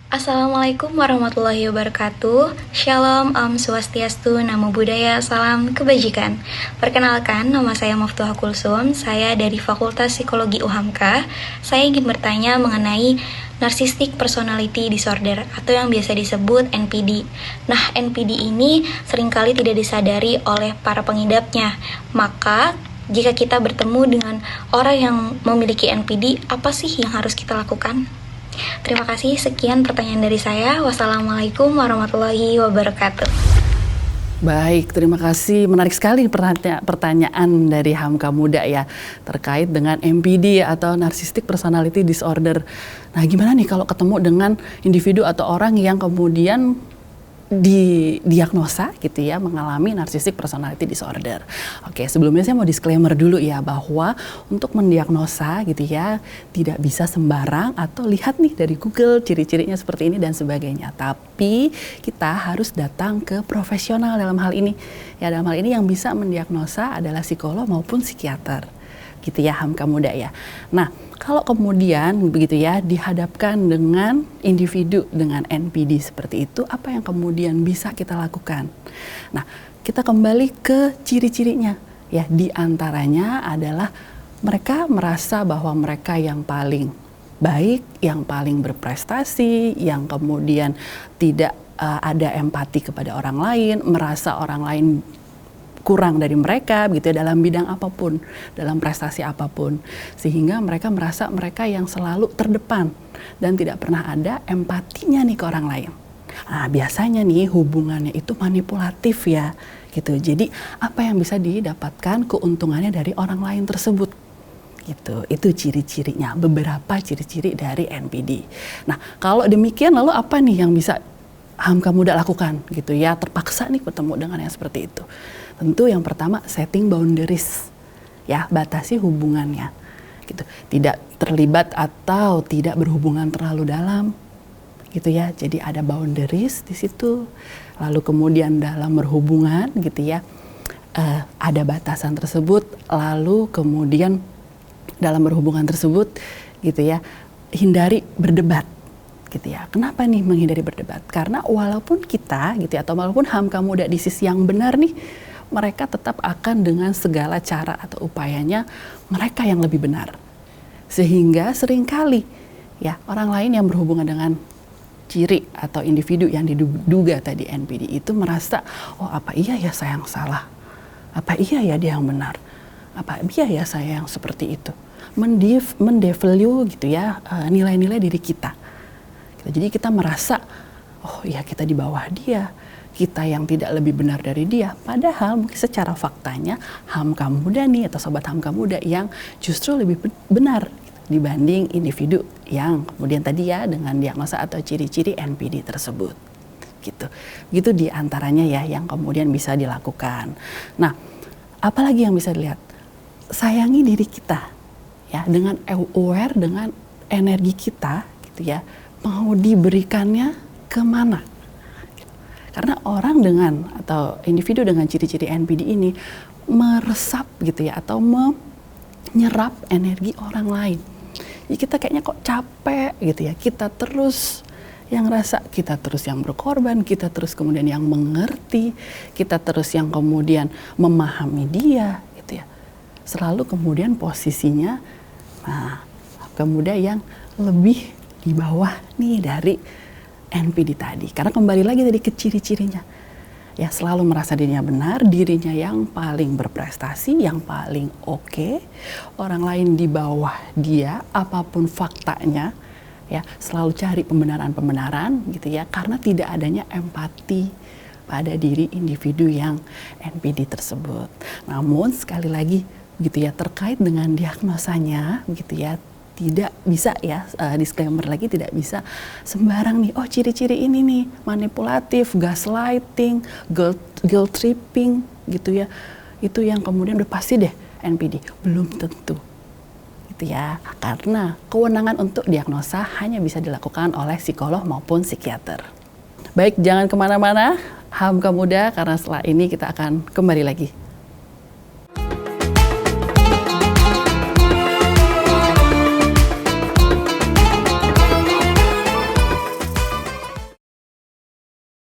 Assalamualaikum warahmatullahi wabarakatuh. Shalom, Om Swastiastu, Namo Buddhaya, Salam Kebajikan. Perkenalkan, nama saya Maftuha Kulsum. Saya dari Fakultas Psikologi UHAMKA. Saya ingin bertanya mengenai Narcissistic Personality Disorder atau yang biasa disebut NPD. Nah, NPD ini seringkali tidak disadari oleh para pengidapnya. Maka, jika kita bertemu dengan orang yang memiliki NPD, apa sih yang harus kita lakukan? Terima kasih, sekian pertanyaan dari saya. Wassalamualaikum warahmatullahi wabarakatuh. Baik, terima kasih. Menarik sekali pertanyaan dari Hamka Muda ya, terkait dengan NPD atau Narcissistic Personality Disorder. Nah, gimana nih kalau ketemu dengan individu atau orang yang kemudian didiagnosa gitu ya, mengalami Narcissistic Personality Disorder. Oke, sebelumnya saya mau disclaimer dulu ya, bahwa untuk mendiagnosa gitu ya, tidak bisa sembarang atau lihat nih dari Google ciri-cirinya seperti ini dan sebagainya. Tapi kita harus datang ke profesional dalam hal ini. Ya, dalam hal ini yang bisa mendiagnosa adalah psikolog maupun psikiater. Gitu ya, Hamka Muda ya. Nah, kalau kemudian begitu ya dihadapkan dengan individu dengan NPD seperti itu, apa yang kemudian bisa kita lakukan? Nah, kita kembali ke ciri-cirinya ya, di antaranya adalah mereka merasa bahwa mereka yang paling baik, yang paling berprestasi, yang kemudian tidak ada empati kepada orang lain, merasa orang lain kurang dari mereka begitu ya, dalam bidang apapun, dalam prestasi apapun, sehingga mereka merasa mereka yang selalu terdepan dan tidak pernah ada empatinya nih ke orang lain. Nah, biasanya nih hubungannya itu manipulatif ya gitu. Jadi apa yang bisa didapatkan keuntungannya dari orang lain tersebut gitu. Itu ciri-cirinya, beberapa ciri-ciri dari NPD. Nah, kalau demikian lalu apa nih yang bisa Hamka Muda lakukan gitu ya, terpaksa nih bertemu dengan yang seperti itu? Tentu yang pertama, setting boundaries ya, batasi hubungannya gitu, tidak terlibat atau tidak berhubungan terlalu dalam gitu ya. Jadi ada boundaries di situ. Lalu kemudian dalam berhubungan gitu ya, ada batasan tersebut. Lalu kemudian dalam berhubungan tersebut gitu ya, hindari berdebat gitu ya. Kenapa nih menghindari berdebat? Karena walaupun kita gitu ya, atau walaupun Hamka Muda di sisi yang benar nih, mereka tetap akan dengan segala cara atau upayanya mereka yang lebih benar. Sehingga seringkali ya orang lain yang berhubungan dengan ciri atau individu yang diduga tadi NPD itu merasa, oh apa iya ya saya yang salah? Apa iya ya dia yang benar? Apa iya ya saya yang seperti itu? Mendevalue gitu ya nilai-nilai diri kita. Jadi kita merasa, oh ya kita di bawah dia, kita yang tidak lebih benar dari dia. Padahal mungkin secara faktanya Hamka Muda nih atau sobat Hamka Muda yang justru lebih benar dibanding individu yang kemudian tadi ya dengan diagnosa atau ciri-ciri NPD tersebut. Gitu di antaranya ya yang kemudian bisa dilakukan. Nah, apalagi yang bisa dilihat? Sayangi diri kita ya, dengan aware dengan energi kita gitu ya. Mau diberikannya kemana? Karena orang dengan atau individu dengan ciri-ciri NPD ini meresap gitu ya, atau menyerap energi orang lain. Jadi kita kayaknya kok capek gitu ya, kita terus yang rasa, kita terus yang berkorban, kita terus kemudian yang mengerti, kita terus yang kemudian memahami dia gitu ya. Selalu kemudian posisinya, nah kemudian yang lebih di bawah nih dari NPD tadi. Karena kembali lagi tadi ke ciri-cirinya. Ya selalu merasa dirinya benar, dirinya yang paling berprestasi, yang paling oke. Orang lain di bawah dia, apapun faktanya, ya selalu cari pembenaran-pembenaran gitu ya. Karena tidak adanya empati pada diri individu yang NPD tersebut. Namun sekali lagi gitu ya, terkait dengan diagnosanya gitu ya, tidak bisa ya, disclaimer lagi, tidak bisa sembarang nih, oh ciri-ciri ini nih manipulatif, gaslighting, guilt tripping gitu ya, itu yang kemudian udah pasti deh NPD. Belum tentu gitu ya, karena kewenangan untuk diagnosa hanya bisa dilakukan oleh psikolog maupun psikiater. Baik, jangan kemana-mana Hamka Muda, karena setelah ini kita akan kembali lagi.